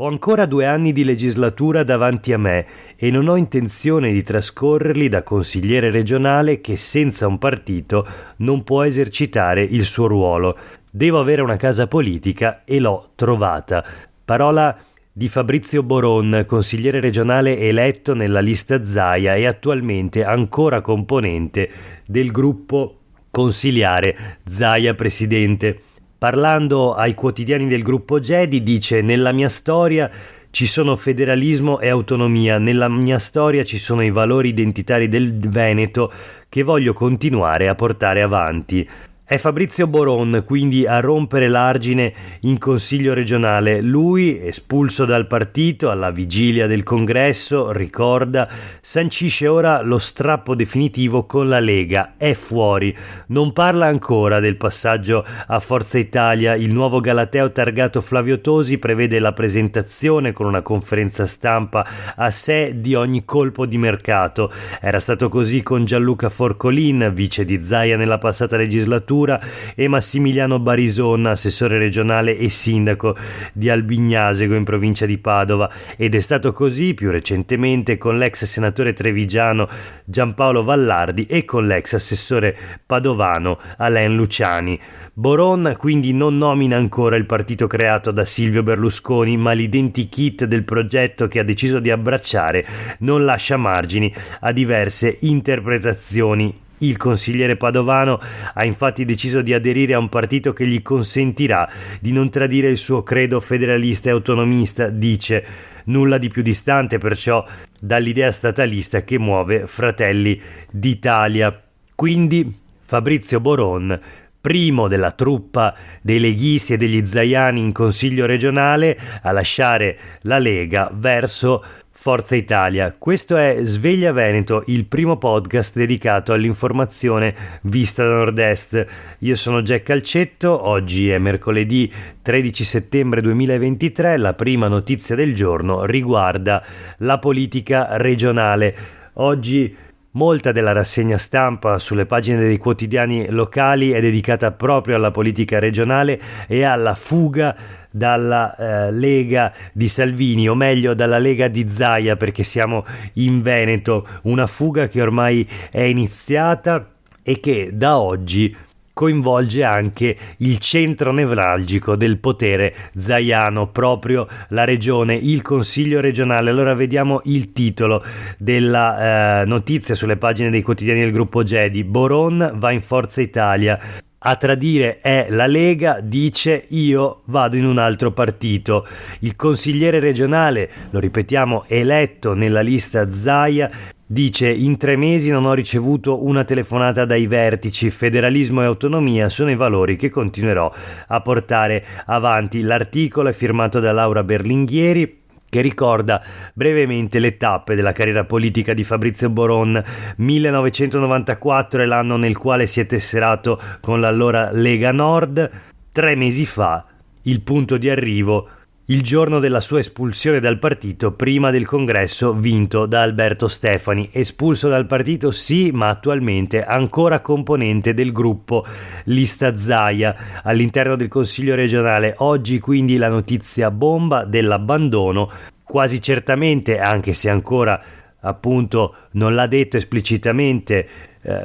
Ho ancora 2 anni di legislatura davanti a me e non ho intenzione di trascorrerli da consigliere regionale che senza un partito non può esercitare il suo ruolo. Devo avere una casa politica e l'ho trovata. Parola di Fabrizio Boron, consigliere regionale eletto nella lista Zaia e attualmente ancora componente del gruppo consiliare Zaia Presidente. Parlando ai quotidiani del gruppo Gedi dice: nella mia storia ci sono federalismo e autonomia, nella mia storia ci sono i valori identitari del Veneto che voglio continuare a portare avanti. È Fabrizio Boron quindi a rompere l'argine in Consiglio regionale. Lui, espulso dal partito alla vigilia del congresso, ricorda, sancisce ora lo strappo definitivo con la Lega. È fuori. Non parla ancora del passaggio a Forza Italia. Il nuovo Galateo targato Flavio Tosi prevede la presentazione con una conferenza stampa a sé di ogni colpo di mercato. Era stato così con Gianluca Forcolin, vice di Zaia nella passata legislatura, e Massimiliano Barison, assessore regionale e sindaco di Albignasego in provincia di Padova, ed è stato così più recentemente con l'ex senatore trevigiano Giampaolo Vallardi e con l'ex assessore padovano Alain Luciani. Boron quindi non nomina ancora il partito creato da Silvio Berlusconi, ma l'identikit del progetto che ha deciso di abbracciare non lascia margini a diverse interpretazioni. Il consigliere padovano ha infatti deciso di aderire a un partito che gli consentirà di non tradire il suo credo federalista e autonomista, dice, nulla di più distante perciò dall'idea statalista che muove Fratelli d'Italia. Quindi Fabrizio Boron, primo della truppa dei leghisti e degli zaiani in Consiglio regionale, a lasciare la Lega verso Forza Italia. Questo è Sveglia Veneto, il primo podcast dedicato all'informazione vista da nord-est. Io sono Jack Calcetto, oggi è mercoledì 13 settembre 2023, la prima notizia del giorno riguarda la politica regionale. Oggi molta della rassegna stampa sulle pagine dei quotidiani locali è dedicata proprio alla politica regionale e alla fuga dalla Lega di Salvini, o meglio dalla Lega di Zaia, perché siamo in Veneto, una fuga che ormai è iniziata e che da oggi coinvolge anche il centro nevralgico del potere zaiano, proprio la regione, il Consiglio regionale. Allora vediamo il titolo della notizia sulle pagine dei quotidiani del gruppo Gedi. Boron va in Forza Italia. A tradire è la Lega, dice io vado in un altro partito. Il consigliere regionale, lo ripetiamo, eletto nella lista Zaia, dice in 3 mesi non ho ricevuto una telefonata dai vertici, federalismo e autonomia sono i valori che continuerò a portare avanti. L'articolo è firmato da Laura Berlinghieri, che ricorda brevemente le tappe della carriera politica di Fabrizio Boron. 1994 è l'anno nel quale si è tesserato con l'allora Lega Nord. 3 mesi fa il punto di arrivo, il giorno della sua espulsione dal partito prima del congresso vinto da Alberto Stefani. Espulso dal partito sì, ma attualmente ancora componente del gruppo Lista Zaia all'interno del Consiglio regionale. Oggi quindi la notizia bomba dell'abbandono, quasi certamente, anche se ancora appunto non l'ha detto esplicitamente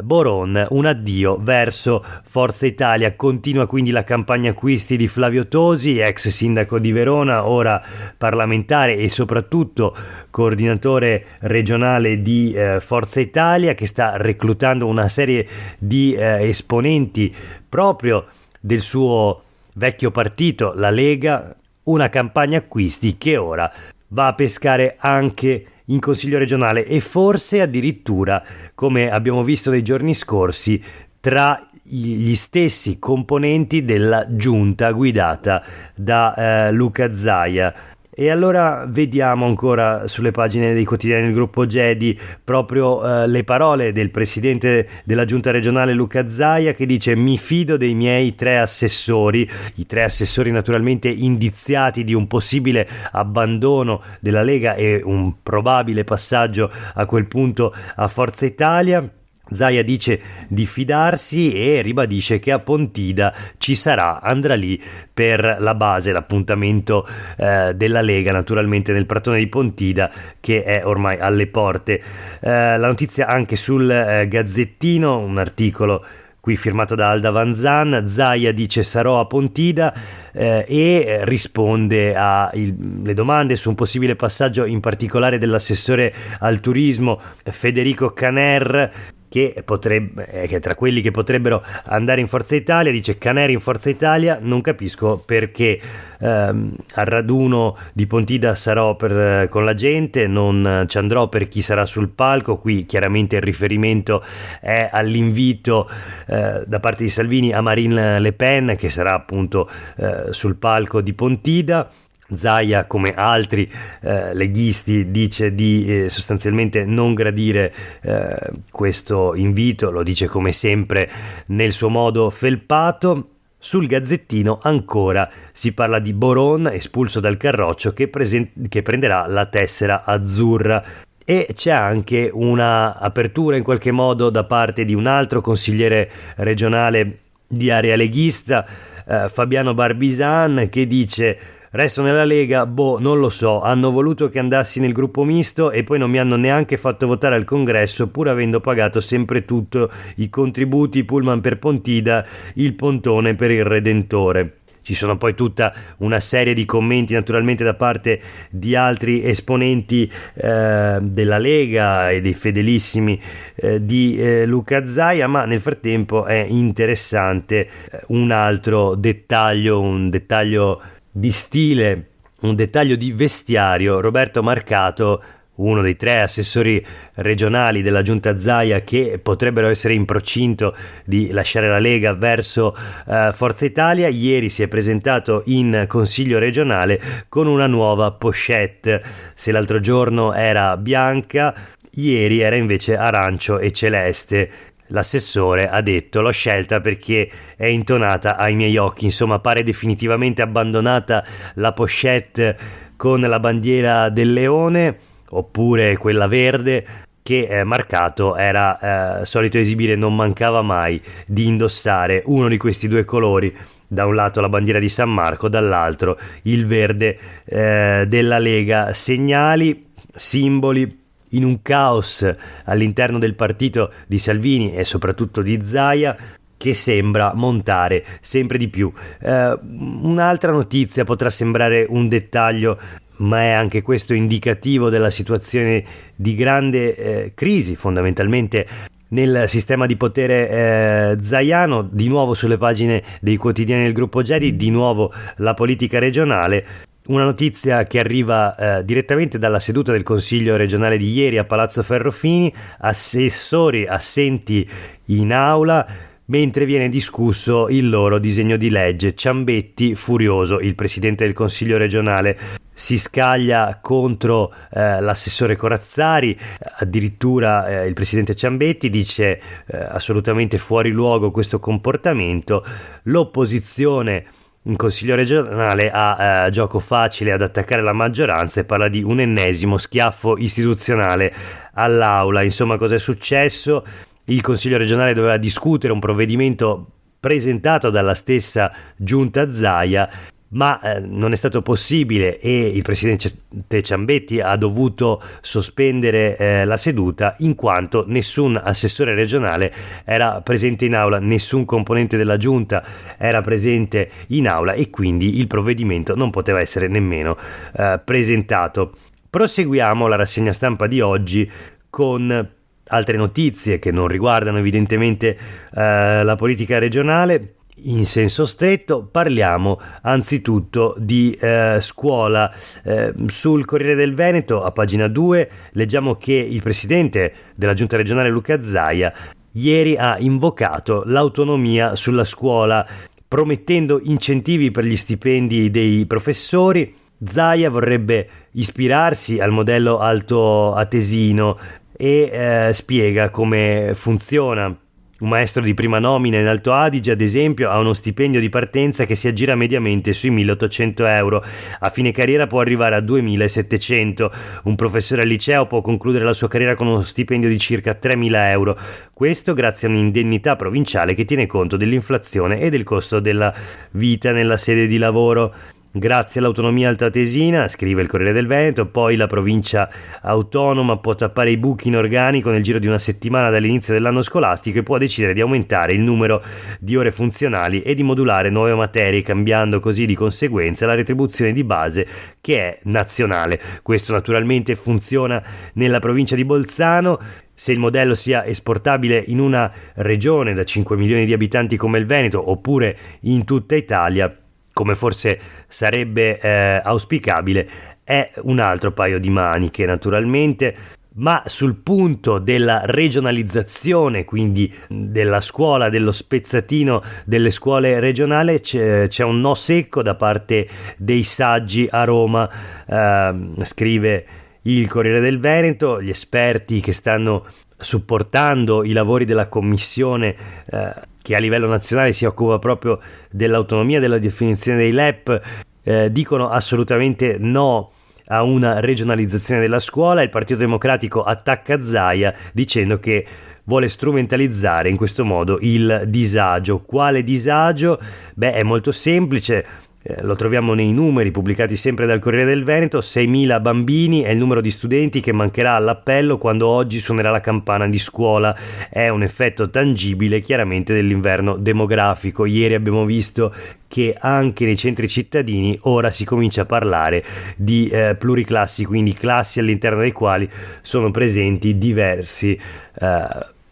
Boron, un addio verso Forza Italia. Continua quindi la campagna acquisti di Flavio Tosi, ex sindaco di Verona, ora parlamentare e soprattutto coordinatore regionale di Forza Italia, che sta reclutando una serie di esponenti proprio del suo vecchio partito, la Lega. Una campagna acquisti che ora va a pescare anche in Consiglio regionale e forse addirittura, come abbiamo visto nei giorni scorsi, tra gli stessi componenti della giunta guidata da Luca Zaia. E allora vediamo ancora sulle pagine dei quotidiani del gruppo Gedi proprio le parole del presidente della giunta regionale Luca Zaia, che dice: mi fido dei miei 3 assessori, i 3 assessori naturalmente indiziati di un possibile abbandono della Lega e un probabile passaggio a quel punto a Forza Italia. Zaia dice di fidarsi e ribadisce che a Pontida ci sarà, andrà lì per la base, l'appuntamento della Lega, naturalmente nel Pratone di Pontida, che è ormai alle porte. La notizia anche sul Gazzettino, un articolo qui firmato da Alda Vanzan. Zaia dice sarò a Pontida e risponde alle domande su un possibile passaggio, in particolare dell'assessore al turismo Federico Caner, che è tra quelli che potrebbero andare in Forza Italia. Dice: Caner in Forza Italia, non capisco perché al raduno di Pontida sarò con la gente, non ci andrò per chi sarà sul palco. Qui chiaramente il riferimento è all'invito da parte di Salvini a Marine Le Pen, che sarà appunto sul palco di Pontida. Zaia, come altri leghisti, dice di sostanzialmente non gradire questo invito, lo dice come sempre nel suo modo felpato. Sul Gazzettino ancora si parla di Boron, espulso dal Carroccio, che prenderà la tessera azzurra. E c'è anche una apertura in qualche modo da parte di un altro consigliere regionale di area leghista, Fabiano Barbisan, che dice: resto nella Lega, non lo so, hanno voluto che andassi nel gruppo misto e poi non mi hanno neanche fatto votare al congresso, pur avendo pagato sempre tutto, i contributi, pullman per Pontida, il pontone per il Redentore. Ci sono poi tutta una serie di commenti naturalmente da parte di altri esponenti della Lega e dei fedelissimi di Luca Zaia, ma nel frattempo è interessante un altro dettaglio, un dettaglio di stile, un dettaglio di vestiario. Roberto Marcato, uno dei 3 assessori regionali della giunta Zaia che potrebbero essere in procinto di lasciare la Lega verso Forza Italia, ieri si è presentato in consiglio regionale con una nuova pochette. Se l'altro giorno era bianca, ieri era invece arancio e celeste. L'assessore ha detto: l'ho scelta perché è intonata ai miei occhi. Insomma, pare definitivamente abbandonata la pochette con la bandiera del leone, oppure quella verde, che Marcato era solito esibire. Non mancava mai di indossare uno di questi due colori, da un lato la bandiera di San Marco, dall'altro il verde della Lega. Segnali, simboli, in un caos all'interno del partito di Salvini e soprattutto di Zaia, che sembra montare sempre di più. Un'altra notizia potrà sembrare un dettaglio, ma è anche questo indicativo della situazione di grande crisi fondamentalmente nel sistema di potere zaiano. Di nuovo sulle pagine dei quotidiani del gruppo Gedi, di nuovo la politica regionale. Una notizia che arriva direttamente dalla seduta del Consiglio regionale di ieri a Palazzo Ferrofini: assessori assenti in aula mentre viene discusso il loro disegno di legge. Ciambetti furioso, il presidente del Consiglio regionale, si scaglia contro l'assessore Corazzari. Addirittura il presidente Ciambetti dice assolutamente fuori luogo questo comportamento. L'opposizione in Consiglio regionale ha gioco facile ad attaccare la maggioranza e parla di un ennesimo schiaffo istituzionale all'aula. Insomma, cosa è successo? Il Consiglio regionale doveva discutere un provvedimento presentato dalla stessa giunta Zaia, ma non è stato possibile e il presidente Ciambetti ha dovuto sospendere la seduta, in quanto nessun assessore regionale era presente in aula, nessun componente della giunta era presente in aula e quindi il provvedimento non poteva essere nemmeno presentato. Proseguiamo la rassegna stampa di oggi con altre notizie che non riguardano evidentemente la politica regionale. In senso stretto parliamo anzitutto di scuola. Sul Corriere del Veneto, a pagina 2, leggiamo che il presidente della giunta regionale Luca Zaia ieri ha invocato l'autonomia sulla scuola, promettendo incentivi per gli stipendi dei professori. Zaia vorrebbe ispirarsi al modello altoatesino e spiega come funziona. Un maestro di prima nomina in Alto Adige, ad esempio, ha uno stipendio di partenza che si aggira mediamente sui 1.800 euro. A fine carriera può arrivare a 2.700. Un professore al liceo può concludere la sua carriera con uno stipendio di circa 3.000 euro. Questo grazie a un'indennità provinciale che tiene conto dell'inflazione e del costo della vita nella sede di lavoro. Grazie all'autonomia altoatesina, scrive il Corriere del Veneto, poi la provincia autonoma può tappare i buchi in organico nel giro di una settimana dall'inizio dell'anno scolastico e può decidere di aumentare il numero di ore funzionali e di modulare nuove materie, cambiando così di conseguenza la retribuzione di base che è nazionale. Questo naturalmente funziona nella provincia di Bolzano. Se il modello sia esportabile in una regione da 5 milioni di abitanti come il Veneto oppure in tutta Italia, come forse sarebbe auspicabile, è un altro paio di maniche naturalmente. Ma sul punto della regionalizzazione, quindi della scuola, dello spezzatino delle scuole regionali, c'è un no secco da parte dei saggi a Roma, scrive il Corriere del Veneto. Gli esperti che stanno supportando i lavori della commissione che a livello nazionale si occupa proprio dell'autonomia, della definizione dei LEP, dicono assolutamente no a una regionalizzazione della scuola. Il Partito Democratico attacca Zaia dicendo che vuole strumentalizzare in questo modo il disagio. Quale disagio? È molto semplice. Lo troviamo nei numeri pubblicati sempre dal Corriere del Veneto. 6.000 bambini è il numero di studenti che mancherà all'appello quando oggi suonerà la campana di scuola. È un effetto tangibile chiaramente dell'inverno demografico. Ieri abbiamo visto che anche nei centri cittadini ora si comincia a parlare di pluriclassi, quindi classi all'interno dei quali sono presenti diversi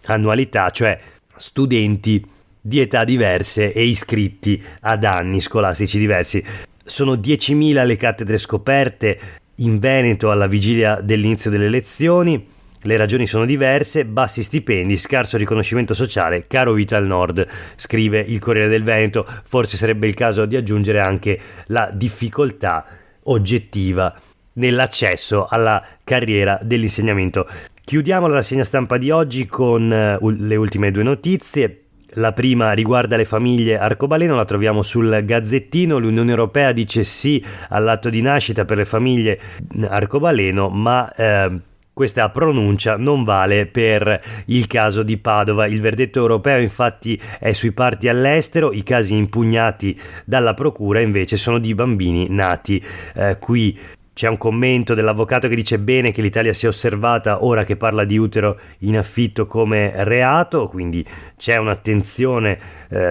annualità, cioè studenti di età diverse e iscritti ad anni scolastici diversi. Sono 10.000 le cattedre scoperte in Veneto alla vigilia dell'inizio delle lezioni. Le ragioni sono diverse: bassi stipendi, scarso riconoscimento sociale, caro vita al nord, scrive il Corriere del Veneto. Forse sarebbe il caso di aggiungere anche la difficoltà oggettiva nell'accesso alla carriera dell'insegnamento. Chiudiamo la rassegna stampa di oggi con le ultime due notizie. La prima riguarda le famiglie arcobaleno, la troviamo sul Gazzettino. L'Unione Europea dice sì all'atto di nascita per le famiglie arcobaleno, ma questa pronuncia non vale per il caso di Padova. Il verdetto europeo infatti è sui parti all'estero, i casi impugnati dalla procura invece sono di bambini nati qui. C'è un commento dell'avvocato che dice bene che l'Italia sia osservata ora che parla di utero in affitto come reato, quindi c'è un'attenzione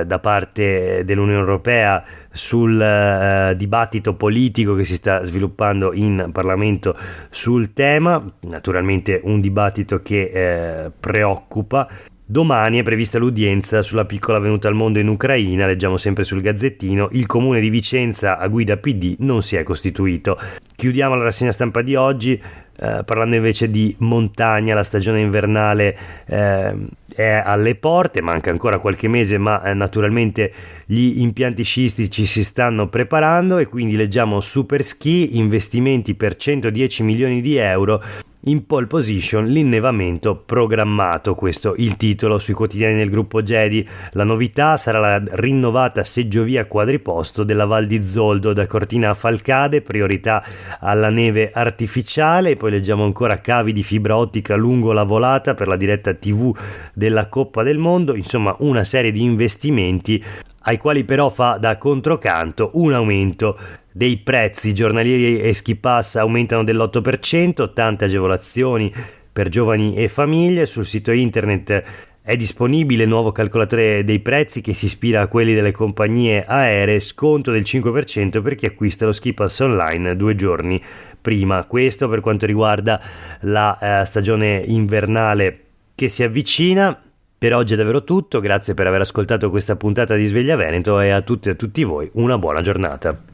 da parte dell'Unione Europea sul dibattito politico che si sta sviluppando in Parlamento sul tema, naturalmente un dibattito che preoccupa. Domani è prevista l'udienza sulla piccola venuta al mondo in Ucraina, leggiamo sempre sul Gazzettino. Il comune di Vicenza a guida PD non si è costituito. Chiudiamo la rassegna stampa di oggi parlando invece di montagna. La stagione invernale è alle porte, manca ancora qualche mese, ma naturalmente gli impianti sciistici si stanno preparando e quindi leggiamo super ski, investimenti per 110 milioni di euro. In pole position l'innevamento programmato, questo il titolo sui quotidiani del gruppo Gedi. La novità sarà la rinnovata seggiovia quadriposto della Val di Zoldo da Cortina a Falcade, priorità alla neve artificiale. Poi leggiamo ancora cavi di fibra ottica lungo la volata per la diretta TV della Coppa del Mondo, insomma una serie di investimenti ai quali però fa da controcanto un aumento dei prezzi. Giornalieri e ski pass aumentano dell'8%, tante agevolazioni per giovani e famiglie. Sul sito internet è disponibile il nuovo calcolatore dei prezzi che si ispira a quelli delle compagnie aeree, sconto del 5% per chi acquista lo ski pass online 2 giorni prima. Questo per quanto riguarda la stagione invernale che si avvicina. Per oggi è davvero tutto, grazie per aver ascoltato questa puntata di Sveglia Veneto e a tutte e a tutti voi una buona giornata.